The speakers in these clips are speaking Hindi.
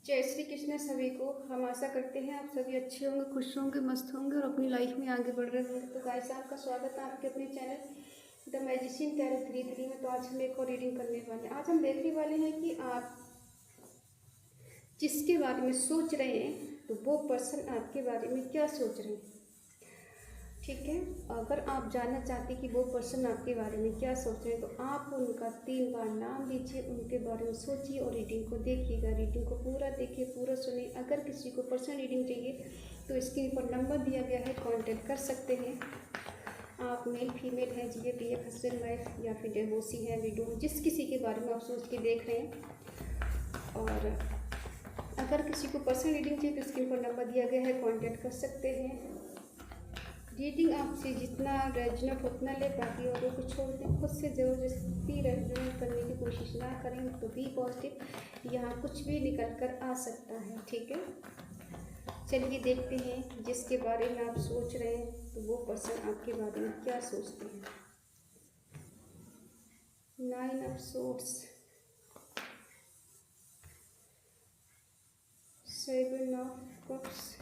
जय श्री कृष्ण सभी को। हम आशा करते हैं आप सभी अच्छे होंगे, खुश होंगे, मस्त होंगे और अपनी लाइफ में आगे बढ़ रहे होंगे। तो गाइस, आपका स्वागत है आपके अपने चैनल द मैजिशियन टैरो 33 में। तो आज हम एक और रीडिंग करने वाले हैं। आज हम देखने वाले हैं कि आप जिसके बारे में सोच रहे हैं तो वो पर्सन आपके बारे में क्या सोच रहे हैं। ठीक है, अगर आप जानना चाहते हैं कि वो पर्सन आपके बारे में क्या सोच रहे हैं तो आप उनका 3 बार नाम लीजिए, उनके बारे में सोचिए और रीडिंग को देखिएगा। रीडिंग को पूरा देखिए, पूरा सुनिए। अगर किसी को पर्सनल रीडिंग चाहिए तो स्क्रीन पर नंबर दिया गया है, कांटेक्ट कर सकते हैं। आप मेल फीमेल हैं, GF हस्बैंड वाइफ या फिर डिवोर्सी हैं, विडो, जिस किसी के बारे में आप सोच के देख रहे हैं। और अगर किसी को पर्सनल रीडिंग चाहिए तो स्क्रीन पर नंबर दिया गया है, कांटेक्ट कर सकते हैं। रीडिंग आपसे जितना रेजोनेट उतना ले, बाकी औरों को छोड़ दें। खुद से ज़बरदस्ती रेजोनेट करने की कोशिश ना करें। तो बी पॉजिटिव, यहाँ कुछ भी निकल कर आ सकता है। ठीक है, चलिए देखते हैं जिसके बारे में आप सोच रहे हैं तो वो पर्सन आपके बारे में क्या सोचते हैं। 9 of swords, 7 of cups,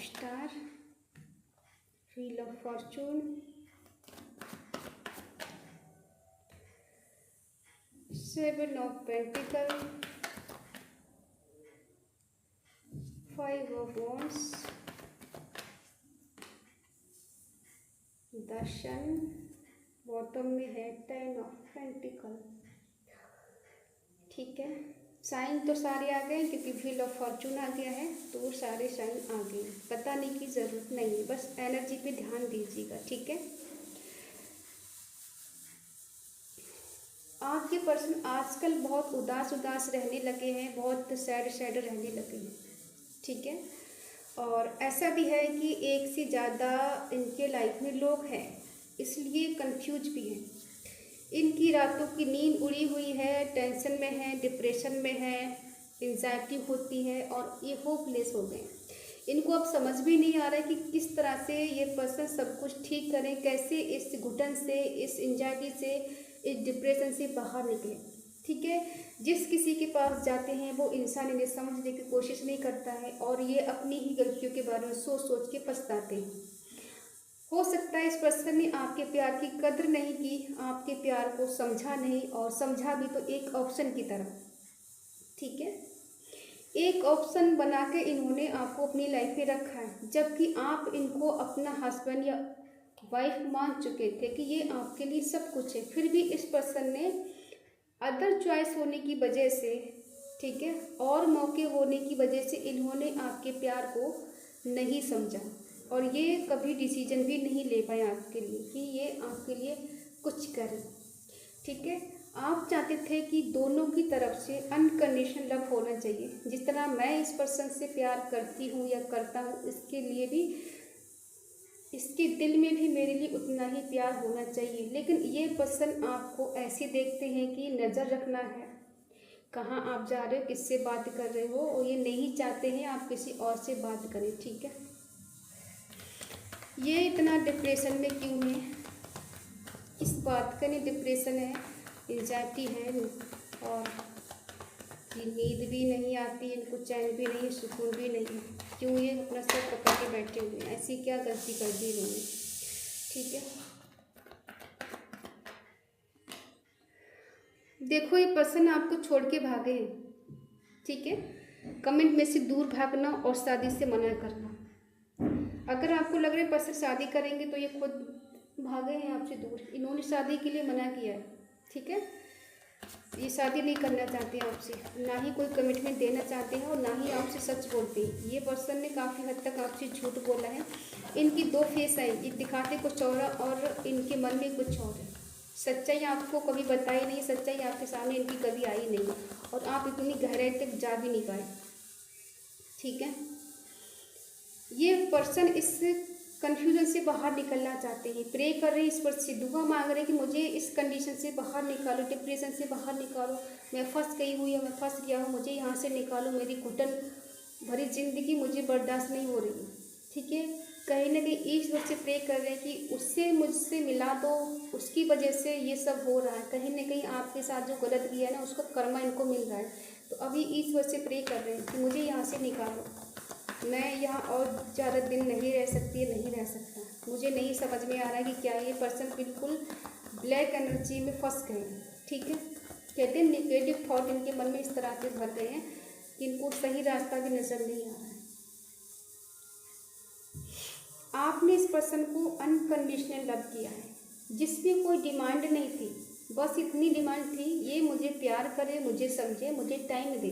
star, wheel of fortune, 7 of pentacle, 5 of wands, the sun, bottom में है 10 ऑफ पेंटिकल। ठीक है, साइन तो सारे आ गए क्योंकि व्हील ऑफ फॉर्चून आ गया है तो सारे साइन आ गए। बताने की ज़रूरत नहीं है, बस एनर्जी पे ध्यान दीजिएगा। ठीक है, आपके पर्सन आजकल बहुत उदास उदास रहने लगे हैं, बहुत सैड सैड रहने लगे हैं। ठीक है, और ऐसा भी है कि एक से ज़्यादा इनके लाइफ में लोग हैं, इसलिए कंफ्यूज भी हैं। इनकी रातों की नींद उड़ी हुई है, टेंशन में है, डिप्रेशन में है, एंजाइटी होती है और ये होपलेस हो गए। इनको अब समझ भी नहीं आ रहा है कि किस तरह से ये पर्सन सब कुछ ठीक करें, कैसे इस घुटन से, इस एंजाइटी से, इस डिप्रेशन से बाहर निकले। ठीक है, जिस किसी के पास जाते हैं वो इंसान इन्हें समझने की कोशिश नहीं करता है और ये अपनी ही गलतियों के बारे में सोच सोच के पछताते हैं। हो सकता है इस पर्सन ने आपके प्यार की कद्र नहीं की, आपके प्यार को समझा नहीं, और समझा भी तो एक ऑप्शन की तरह। ठीक है, एक ऑप्शन बना के इन्होंने आपको अपनी लाइफ में रखा है, जबकि आप इनको अपना हस्बैंड या वाइफ मान चुके थे कि ये आपके लिए सब कुछ है। फिर भी इस पर्सन ने अदर चॉइस होने की वजह से, ठीक है, और मौके होने की वजह से इन्होंने आपके प्यार को नहीं समझा और ये कभी डिसीजन भी नहीं ले पाए आपके लिए कि ये आपके लिए कुछ करें। ठीक है, आप चाहते थे कि दोनों की तरफ से अनकंडीशनल लव होना चाहिए। जिस तरह मैं इस पर्सन से प्यार करती हूँ या करता हूँ, इसके लिए भी, इसके दिल में भी मेरे लिए उतना ही प्यार होना चाहिए। लेकिन ये पर्सन आपको ऐसे देखते हैं कि नज़र रखना है, कहाँ आप जा रहे हो, किससे बात कर रहे हो, और ये नहीं चाहते हैं आप किसी और से बात करें। ठीक है, ये इतना डिप्रेशन में क्यों है, इस बात का नहीं डिप्रेशन है, एंजाइटी है और ये नींद भी नहीं आती, इनको चैन भी नहीं, सुकून भी नहीं। क्यों ये अपना सर पकड़ के बैठे हुए हैं, ऐसी क्या गलती कर दी इन्होंने। ठीक है, देखो ये पर्सन आपको छोड़ के भागे हैं। ठीक है, कमेंट में से दूर भागना और शादी से मना करना। अगर आपको लग रहा है पर्सन शादी करेंगे तो ये खुद भागे हैं आपसे दूर, इन्होंने शादी के लिए मना किया है। ठीक है, ये शादी नहीं करना चाहते हैं आपसे, ना ही कोई कमिटमेंट देना चाहते हैं और ना ही आपसे सच बोलते हैं। ये पर्सन ने काफ़ी हद तक आपसे झूठ बोला है। इनकी 2 फेस है, ये दिखाते कुछ और और इनके मन में कुछ और है। सच्चाई आपको कभी बताई नहीं, सच्चाई आपके सामने इनकी कभी आई नहीं, और आप इतनी गहराई तक जा भी नहीं पाए। ठीक है, ये पर्सन इस कन्फ्यूजन से बाहर निकलना चाहते हैं, प्रे कर रहे हैं, ईश्वर से दुआ मांग रहे हैं कि मुझे इस कंडीशन से बाहर निकालो, डिप्रेशन से बाहर निकालो, मैं फंस गई हूँ या मैं फंस गया हूँ, मुझे यहाँ से निकालो, मेरी घुटन भरी जिंदगी मुझे बर्दाश्त नहीं हो रही है। ठीक है, कहीं ना कहीं ईश्वर से प्रे कर रहे हैं कि उससे मुझसे मिला दो, उसकी वजह से ये सब हो रहा है, कहीं ना कहीं आपके साथ जो गलत किया है ना उसका कर्मा इनको मिल रहा है। तो अभी ईश्वर से प्रे कर रहे हैं कि मुझे यहाँ से निकालो, मैं यहाँ और ज़्यादा दिन नहीं रह सकती, नहीं रह सकता, मुझे नहीं समझ में आ रहा है कि क्या ये पर्सन बिल्कुल ब्लैक एनर्जी में फंस गए हैं। ठीक है, कहते हैं नेगेटिव थॉट इनके मन में इस तरह से भर गए हैं कि इनको सही रास्ता भी नजर नहीं आ रहा है। आपने इस पर्सन को अनकंडीशनल लव किया है, जिसमें कोई डिमांड नहीं थी, बस इतनी डिमांड थी, ये मुझे प्यार करे, मुझे समझे, मुझे टाइम दे,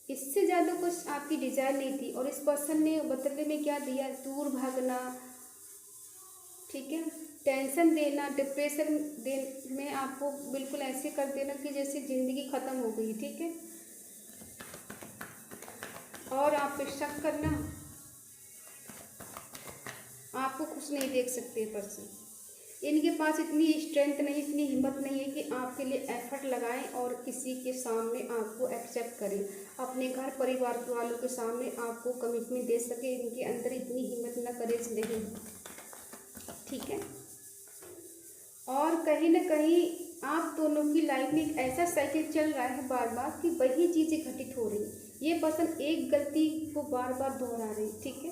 इससे ज़्यादा कुछ आपकी डिज़ायर नहीं थी। और इस पर्सन ने बदले में क्या दिया? दूर भागना, ठीक है, टेंशन देना, डिप्रेशन दे में आपको बिल्कुल ऐसे कर देना कि जैसे ज़िंदगी ख़त्म हो गई। ठीक है, और आप पे शक करना, आपको कुछ नहीं देख सकते पर्सन। इनके पास इतनी स्ट्रेंथ नहीं, इतनी हिम्मत नहीं है कि आपके लिए एफर्ट लगाएं और किसी के सामने आपको एक्सेप्ट करें, अपने घर परिवार वालों के सामने आपको कमिटमेंट दे सके। इनके अंदर इतनी हिम्मत न करेज नहीं। ठीक है, और कहीं ना कहीं आप दोनों की लाइफ में एक ऐसा साइकिल चल रहा है बार बार कि वही चीज़ें घटित हो रही हैं। ये पर्सन एक गलती को बार बार दोहरा रहे हैं। ठीक है,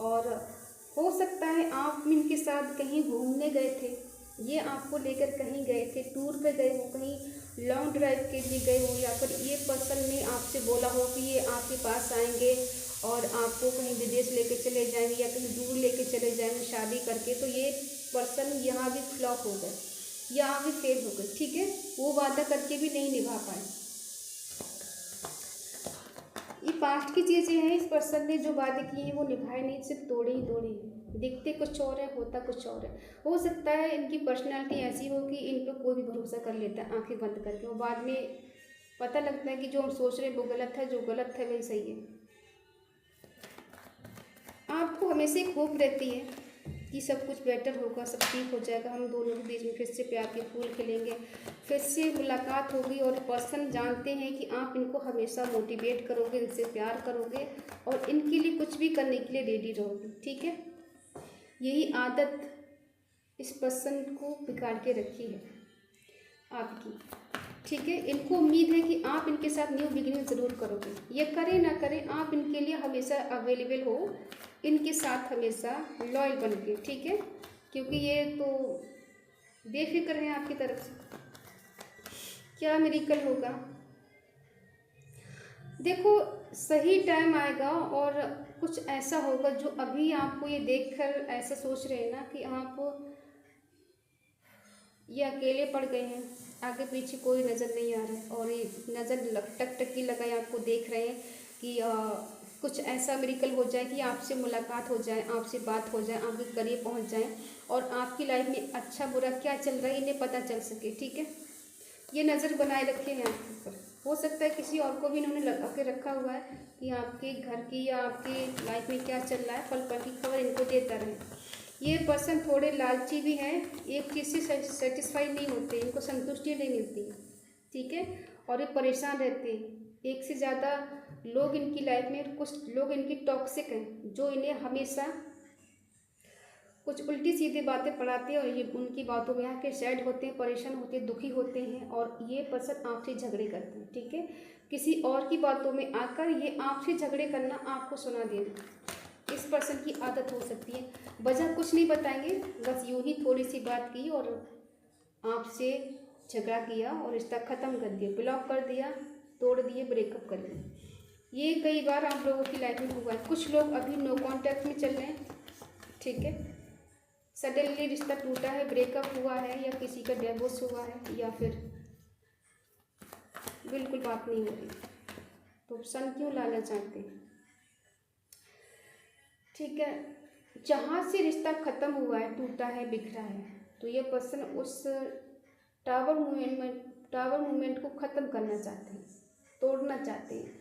और हो सकता है आप इनके साथ कहीं घूमने गए थे, ये आपको लेकर कहीं गए थे, टूर पे गए हो, कहीं लॉन्ग ड्राइव के लिए गए हो, या फिर ये पर्सन ने आपसे बोला हो कि ये आपके पास आएंगे और आपको कहीं विदेश लेके चले जाएंगे या कहीं दूर लेके चले जाएंगे शादी करके। तो ये पर्सन यहाँ भी फ्लॉप हो गए, यहाँ भी फेल हो गए। ठीक है, वो वादा करके भी नहीं निभा पाए। ये पास्ट की चीज़ें हैं, इस पर्सन ने जो वादे किए हैं वो निभाए नहीं, सिर्फ तोड़े ही तोड़े। दिखते कुछ और है, होता कुछ और है। हो सकता है इनकी पर्सनालिटी ऐसी हो कि इन पर कोई भी भरोसा कर लेता है आंखें बंद करके, और बाद में पता लगता है कि जो हम सोच रहे हैं वो गलत है, जो गलत है वही सही है। आपको हमेशा एक होप रहती है कि सब कुछ बेटर होगा, सब ठीक हो जाएगा, हम दोनों के बीच में फिर से प्यार के फूल खिलेंगे, फिर से मुलाकात होगी। और पर्सन जानते हैं कि आप इनको हमेशा मोटिवेट करोगे, इनसे प्यार करोगे और इनके लिए कुछ भी करने के लिए रेडी रहोगे। ठीक है, यही आदत इस पर्सन को बिगाड़ के रखी है आपकी। ठीक है, इनको उम्मीद है कि आप इनके साथ न्यू बिगिनिंग ज़रूर करोगे। ये करें ना करें, आप इनके लिए हमेशा अवेलेबल हो, इनके साथ हमेशा लॉयल बन के। ठीक है, क्योंकि ये तो बेफिक्र हैं आपकी तरफ से। क्या मिरेकल होगा? देखो, सही टाइम आएगा और कुछ ऐसा होगा जो अभी आपको ये देखकर ऐसा सोच रहे हैं ना कि आप ये अकेले पड़ गए हैं, आगे पीछे कोई नज़र नहीं आ रहा है, और ये नज़र टकटकी लगाए आपको देख रहे हैं कि कुछ ऐसा मिरेकल हो जाए कि आपसे मुलाकात हो जाए, आपसे बात हो जाए, आपके करीब पहुंच जाए और आपकी लाइफ में अच्छा बुरा क्या चल रहा है इन्हें पता चल सके। ठीक है, ये नज़र बनाए रखे हैं आपके ऊपर। हो सकता है किसी और को भी इन्होंने लगा के रखा हुआ है कि आपके घर की या आपकी लाइफ में क्या चल रहा है पल पल की खबर इनको देता रहे। ये पर्सन थोड़े लालची भी हैं, एक चीज़ से सेटिस्फाई नहीं होते, इनको संतुष्टि नहीं मिलती। ठीक है, और ये परेशान रहते हैं। एक से ज़्यादा लोग इनकी लाइफ में, कुछ लोग इनकी टॉक्सिक हैं जो इन्हें हमेशा कुछ उल्टी सीधी बातें पढ़ाते हैं और ये उनकी बातों में आके सैड होते हैं, परेशान होते हैं, दुखी होते हैं और ये पर्सन आपसे झगड़े करते हैं। ठीक है, किसी और की बातों में आकर ये आपसे झगड़े करना, आपको सुना देना, इस पर्सन की आदत हो सकती है। वजह कुछ नहीं बताएंगे, बस यूं ही थोड़ी सी बात की और आपसे झगड़ा किया और रिश्ता ख़त्म कर दिया, ब्लॉक कर दिया, तोड़ दिए, ब्रेकअप कर दिया। ये कई बार आप लोगों की लाइफ में हुआ है। कुछ लोग अभी नो कॉन्टैक्ट में चल रहे हैं। ठीक है, सडनली रिश्ता टूटा है, ब्रेकअप हुआ है, या किसी का डिवोर्स हुआ है, या फिर बिल्कुल बात नहीं हो रही, तो सन क्यों लाना चाहते हैं? ठीक है, जहाँ से रिश्ता ख़त्म हुआ है, टूटा है, बिखरा है, तो ये पर्सन उस टावर मूवमेंट को ख़त्म करना चाहते हैं, तोड़ना चाहते हैं,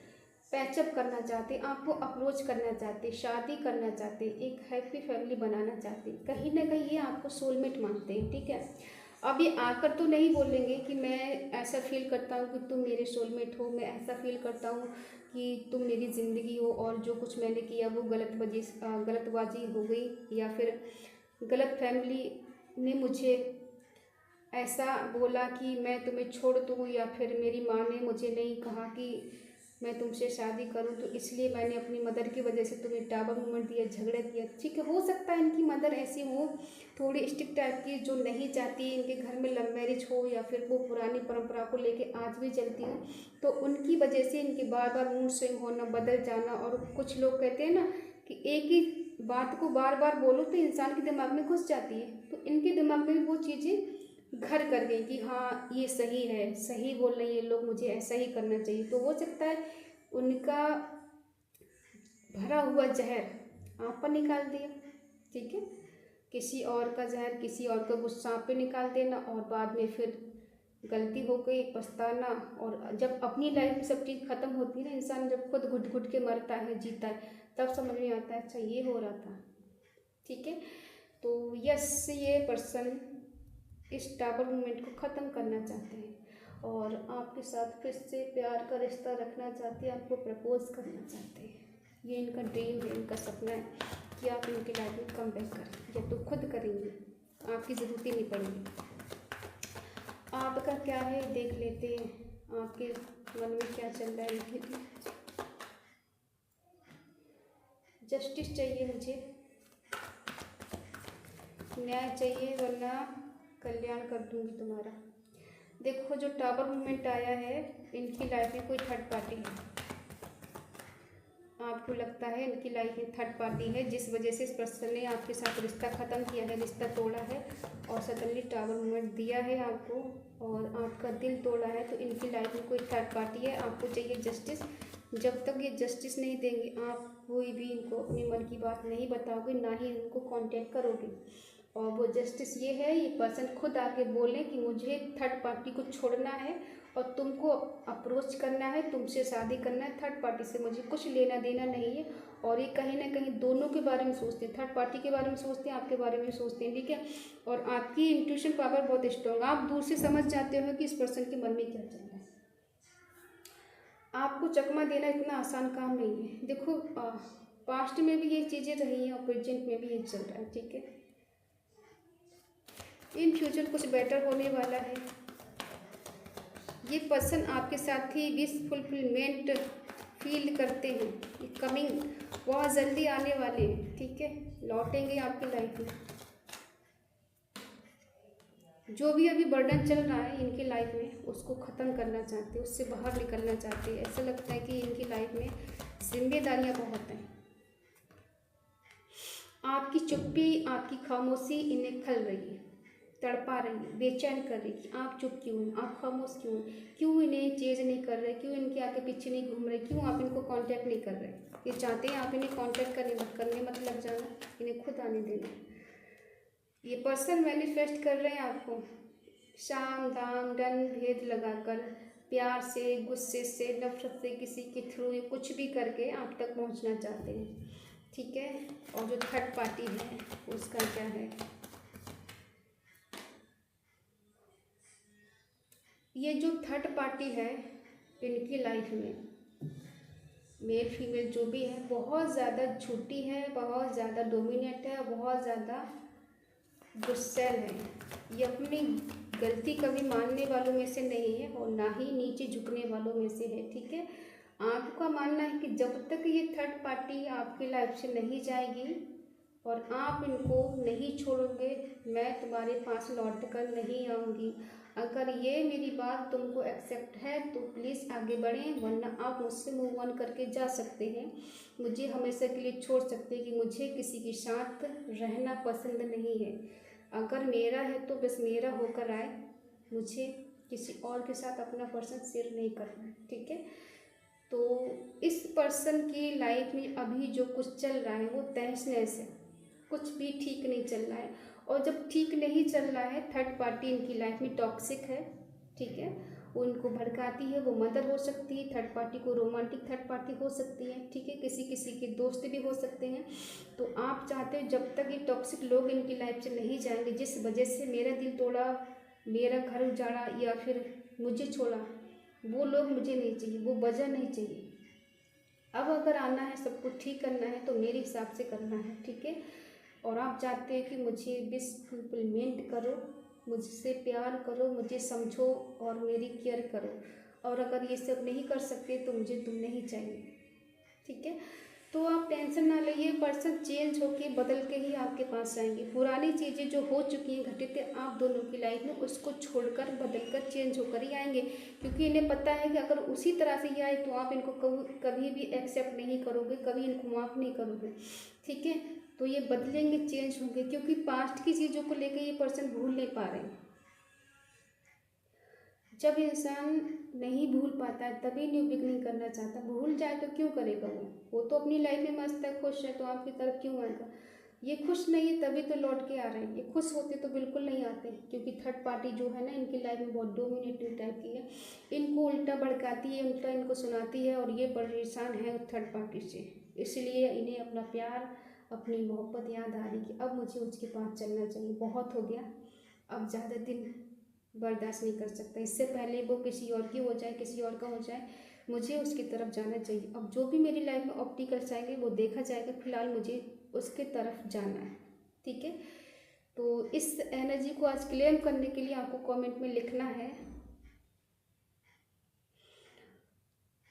पैचअप करना चाहते हैं, आपको अप्रोच करना चाहते हैं, शादी करना चाहते हैं, एक हैप्पी फैमिली बनाना चाहते हैं। कहीं ना कहीं ये आपको सोलमेट मानते हैं, ठीक है। अब ये आकर तो नहीं बोलेंगे कि मैं ऐसा फील करता हूँ कि तुम मेरे सोलमेट हो, मैं ऐसा फील करता हूँ कि तुम मेरी ज़िंदगी हो और जो कुछ मैंने किया वो गलतबाजी हो गई, या फिर गलत फैमिली ने मुझे ऐसा बोला कि मैं तुम्हें छोड़ दूँ, या फिर मेरी माँ ने मुझे नहीं कहा कि मैं तुमसे शादी करूं, तो इसलिए मैंने अपनी मदर की वजह से तुम्हें टावर मूवमेंट दिया, झगड़ा किया। ठीक है, हो सकता है इनकी मदर ऐसी हो, थोड़ी स्ट्रिक्ट टाइप की, जो नहीं चाहती इनके घर में लव मैरिज हो, या फिर वो पुरानी परंपरा को लेके आज भी चलती हो, तो उनकी वजह से इनके बार बार मूड स्विंग होना, बदल जाना। और कुछ लोग कहते हैं ना कि एक ही बात को बार बार बोलो तो इंसान के दिमाग में घुस जाती है, तो इनके दिमाग में भी वो चीज़ें घर कर गई कि हाँ ये सही है, सही बोल रही है लोग, मुझे ऐसा ही करना चाहिए। तो हो सकता है उनका भरा हुआ जहर आप पर निकाल दिया, ठीक है, किसी और का जहर, किसी और का गुस्सा आप पे निकाल देना, और बाद में फिर गलती हो गई, पछताना। और जब अपनी लाइफ में सब चीज़ ख़त्म होती है ना, इंसान जब खुद घुट घुट के मरता है, जीता है, तब समझ में आता है अच्छा ये हो रहा था, ठीक है। तो यस, ये पर्सन इस टावर मूवमेंट को ख़त्म करना चाहते हैं और आपके साथ फिर से प्यार का रिश्ता रखना चाहते हैं, आपको प्रपोज करना चाहते हैं। ये इनका ड्रीम है, इनका सपना है कि आप इनकी लाइफ में कम बैक करें, या तो खुद करेंगे, आपकी ज़रूरत ही नहीं पड़ेगी। आपका क्या है देख लेते हैं, आपके मन में क्या चल रहा है इनके लिए। जस्टिस चाहिए मुझे, न्याय चाहिए, वरना कल्याण कर दूंगी तुम्हारा। देखो जो टावर मूवमेंट आया है, इनकी लाइफ में कोई थर्ड पार्टी है। आपको लगता है इनकी लाइफ में थर्ड पार्टी है, जिस वजह से इस पर्सन ने आपके साथ रिश्ता ख़त्म किया है, रिश्ता तोड़ा है और सडनली टावर मूवमेंट दिया है आपको, और आपका दिल तोड़ा है। तो इनकी लाइफ में कोई थर्ड पार्टी है, आपको चाहिए जस्टिस। जब तक ये जस्टिस नहीं देंगे, आप कोई भी इनको अपने मन की बात नहीं बताओगे, ना ही इनको कांटेक्ट करोगे। और वो जस्टिस ये है, ये पर्सन खुद आके बोले कि मुझे थर्ड पार्टी को छोड़ना है और तुमको अप्रोच करना है, तुमसे शादी करना है, थर्ड पार्टी से मुझे कुछ लेना देना नहीं है। और ये कहीं ना कहीं दोनों के बारे में सोचते हैं, थर्ड पार्टी के बारे में सोचते हैं, आपके बारे में सोचते हैं, ठीक है। और आपकी इंट्यूशन पावर बहुत स्ट्रॉन्ग, आप दूर से समझ जाते हो कि इस पर्सन के मन में क्या चल रहा है। आपको चकमा देना इतना आसान काम नहीं है। देखो पास्ट में भी ये चीज़ें रही हैं और प्रेजेंट में भी ये चल रहा है, ठीक है। इन फ्यूचर कुछ बेटर होने वाला है। ये पर्सन आपके साथ ही विश फुलफिलमेंट फील करते हैं, कमिंग बहुत जल्दी आने वाले हैं, ठीक है, लौटेंगे आपकी लाइफ में। जो भी अभी बर्डन चल रहा है इनकी लाइफ में, उसको ख़त्म करना चाहते हैं, उससे बाहर निकलना चाहते हैं। ऐसा लगता है कि इनकी लाइफ में जिम्मेदारियां बहुत हैं। आपकी चुप्पी, आपकी खामोशी इन्हें खल रही है, तड़पा रही है, बेचैन कर रही है। आप चुप क्यों हैं, आप खामोश क्यों हैं, क्यों इन्हें चेज नहीं कर रहे, क्यों इनके आगे पीछे नहीं घूम रहे, क्यों आप इनको कांटेक्ट नहीं कर रहे। ये चाहते हैं आप इन्हें कांटेक्ट करने मत लग जाना, इन्हें खुद आने देना। ये पर्सन मैनिफेस्ट कर रहे हैं आपको शाम दाम डन भेद लगाकर, प्यार से, गुस्से से, नफरत से, किसी के थ्रू कुछ भी करके आप तक पहुंचना चाहते हैं, ठीक है। और जो थर्ड पार्टी है उसका क्या है, ये जो थर्ड पार्टी है इनकी लाइफ में, मेल फीमेल जो भी है, बहुत ज़्यादा झूठी है, बहुत ज़्यादा डोमिनेट है, बहुत ज़्यादा गुस्सैल है। ये अपनी गलती कभी मानने वालों में से नहीं है और ना ही नीचे झुकने वालों में से है, ठीक है। आपका मानना है कि जब तक ये थर्ड पार्टी आपकी लाइफ से नहीं जाएगी और आप इनको नहीं छोड़ोगे, मैं तुम्हारे पास लौट कर नहीं आऊँगी। अगर ये मेरी बात तुमको एक्सेप्ट है तो प्लीज़ आगे बढ़ें, वरना आप मुझसे मूव ऑन करके जा सकते हैं, मुझे हमेशा के लिए छोड़ सकते हैं कि मुझे किसी के साथ रहना पसंद नहीं है। अगर मेरा है तो बस मेरा होकर आए, मुझे किसी और के साथ अपना पर्सन शेयर नहीं करना है, ठीक है। तो इस पर्सन की लाइफ में अभी जो कुछ चल रहा है वो तहस नहस है, कुछ भी ठीक नहीं चल रहा है। और जब ठीक नहीं चल रहा है, थर्ड पार्टी इनकी लाइफ में टॉक्सिक है, ठीक है, वो इनको भड़काती है, वो मदर हो सकती है थर्ड पार्टी को, रोमांटिक थर्ड पार्टी हो सकती है, ठीक है, किसी किसी के दोस्त भी हो सकते हैं। तो आप चाहते हो जब तक ये टॉक्सिक लोग इनकी लाइफ से नहीं जाएंगे, जिस वजह से मेरा दिल तोड़ा, मेरा घर उजाड़ा या फिर मुझे छोड़ा, वो लोग मुझे नहीं चाहिए, वो वजह नहीं चाहिए। अब अगर आना है, सब कुछ ठीक करना है तो मेरे हिसाब से करना है, ठीक है। और आप चाहते हैं कि मुझे विश फुलफिलमेंट करो, मुझसे प्यार करो, मुझे समझो और मेरी केयर करो। और अगर ये सब नहीं कर सकते तो मुझे तुम नहीं चाहिए, ठीक है। तो आप टेंशन ना लीजिए, पर्सन चेंज होके बदल के ही आपके पास आएंगे। पुरानी चीज़ें जो हो चुकी हैं, घटित है आप दोनों की लाइफ में, उसको छोड़कर बदल कर चेंज होकर ही आएंगे। क्योंकि इन्हें पता है कि अगर उसी तरह से ही आए तो आप इनको कभी भी एक्सेप्ट नहीं करोगे, कभी इनको माफ़ नहीं करोगे, ठीक है। तो ये बदलेंगे, चेंज होंगे, क्योंकि पास्ट की चीज़ों को लेकर ये पर्सन भूल नहीं पा रहे हैं। जब इंसान नहीं भूल पाता है तभी न्यू बिगनिंग करना चाहता। भूल जाए तो क्यों करेगा वो तो अपनी लाइफ में मस्त है, खुश है, तो आपकी तरफ क्यों आएगा। ये खुश नहीं है तभी तो लौट के आ रहे हैं, ये खुश होते तो बिल्कुल नहीं आते। क्योंकि थर्ड पार्टी जो है ना, इनकी लाइफ में बहुत डोमिनेटिंग टाइप की है, इनको उल्टा भड़काती है, उल्टा इनको सुनाती है, और ये परेशान है थर्ड पार्टी से। इसलिए इन्हें अपना प्यार, अपनी मोहब्बत याद आ रही कि अब मुझे उसके पास चलना चाहिए, बहुत हो गया, अब ज़्यादा दिन बर्दाश्त नहीं कर सकता, इससे पहले वो किसी और की हो जाए, किसी और का हो जाए, मुझे उसकी तरफ जाना चाहिए। अब जो भी मेरी लाइफ में ऑब्स्टिकल्स आएंगे वो देखा जाएगा, फिलहाल मुझे उसके तरफ जाना है, ठीक है। तो इस एनर्जी को आज क्लेम करने के लिए आपको कमेंट में लिखना है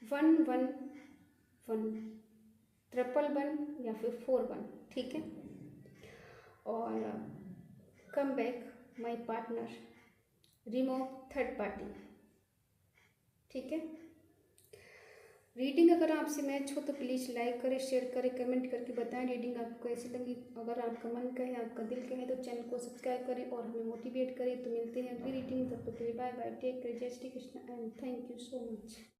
111 111 या फिर 41, ठीक है। और come back my partner, remove third party, ठीक है। रीडिंग अगर आपसे मैच हो तो प्लीज़ लाइक करें, शेयर करें, कमेंट करके बताएं रीडिंग आपको कैसी लगी। अगर आपका मन कहे, आपका दिल कहे तो चैनल को सब्सक्राइब करें और हमें मोटिवेट करें। तो मिलते हैं अगली रीडिंग, तब तक के लिए बाय बाय, टेक केयर, जय Shri Krishna and thank you so much.